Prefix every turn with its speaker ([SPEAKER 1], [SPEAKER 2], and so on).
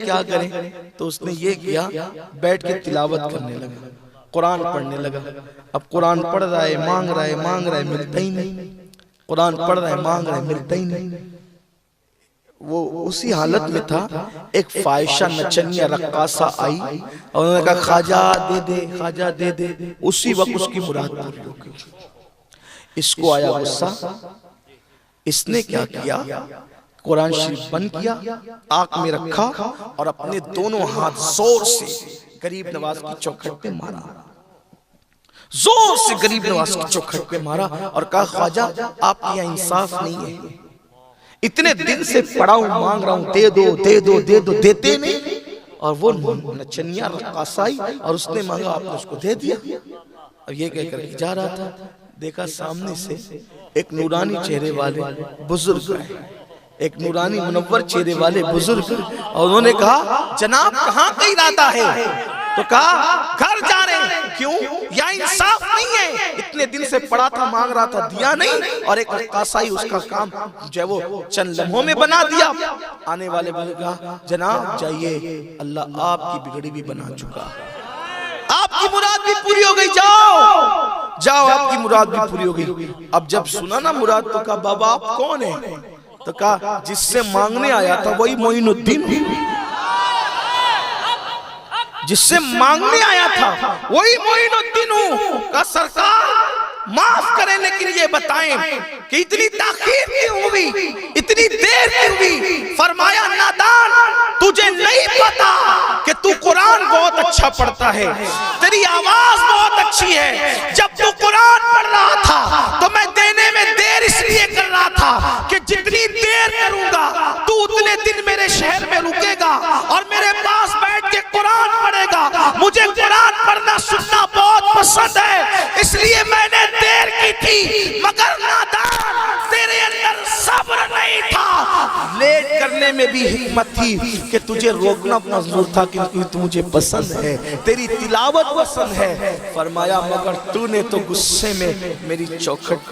[SPEAKER 1] کیا کریں؟ تو اس نے یہ کیا، بیٹھ کے تلاوت کرنے لگا، قرآن پڑھنے لگا۔ اب قرآن پڑھ رہا ہے، مانگ رہا ہے، ملتا ہی نہیں۔ قرآن پڑھ رہا ہے، مانگ رہا ہے، ملتا ہی نہیں۔ وہ اسی حالت میں تھا، ایک فائشہ نچنیہ رقاصہ آئی اور انہوں نے کہا خواجہ دے دے، خواجہ دے دے۔ اسی وقت اس کی مراد پوری ہو گئی۔ اس کو آیا غصہ، اس نے کیا کیا، قرآن شریف بند کیا، آنکھ میں رکھا اور اپنے دونوں ہاتھ زور سے غریب نواز کی چوکھٹ پہ مارا، زور سے غریب نواز کی چوکھٹ پہ مارا اور کہا خواجہ آپ کی یہاں انصاف نہیں ہے، اتنے دن سے پڑا ہوں، مانگ رہا ہوں، دے دو دے دو دے دو، دیتے نہیں۔ اور وہ نچنیہ رقاصہ آئی اور اس نے مانگا، آپ نے اس کو دے دیا۔ اب یہ کہہ کر جا رہا تھا، دیکھا سامنے سے ایک نورانی چہرے والے بزرگ آئے، ایک نورانی منور چہرے والے بزرگ، اور انہوں نے کہا جناب کہاں کا ارادہ ہے؟ تو کہا گھر جا رہے ہیں۔ کیوں؟ یا انصاف نہیں ہے، اتنے دن سے پڑا تھا، مانگ رہا تھا، دیا نہیں، اور ایک رقاصائی اس کا کام جو ہے وہ چند لمحوں میں بنا دیا۔ آنے والے بزرگ کہا جناب جائیے، اللہ آپ کی بگڑی بھی بنا چکا، آپ کی مراد بھی پوری ہو گئی، جاؤ جاؤ، آپ کی مراد بھی پوری ہو گئی۔ اب جب سنا نا مراد تو کہا بابا آپ کون ہیں؟ تو کہا جس سے مانگنے آیا تھا وہی معین الدین ہوں، جس سے مانگنے آیا تھا وہی معین الدین ہوں۔ کہا سرکار معاف کریں لیکن یہ بتائیں کہ اتنی تاخیر کیوں ہوئی، اتنی دیر کیوں ہوئی؟ فرمایا نادان تجھے نہیں پتا کہ تو قرآن بہت اچھا پڑھتا ہے، تیری آواز بہت اچھی ہے، جب تو قرآن پڑھ رہا تھا تو میں دینے میں دیر اس لیے کر رہا تھا کہ جتنی دیر کروں گا تو اتنے دن میرے شہر میں رکے گا اور میرے پاس بیٹھ کے قرآن پڑھے گا، مجھے قرآن پڑھنا سننا بہت پسند ہے، اس لیے میں نے دیر کی تھی، مگر نادان تیرے اندر صبر نہیں تھا، لیٹ کرنے میں بھی حکمت تھی کہ تجھے روکنا مضمور تھا کیونکہ تو مجھے پسند ہے، تیری تلاوت پسند ہے۔ فرمایا مگر تو نے تو غصے میں میری چوکھٹ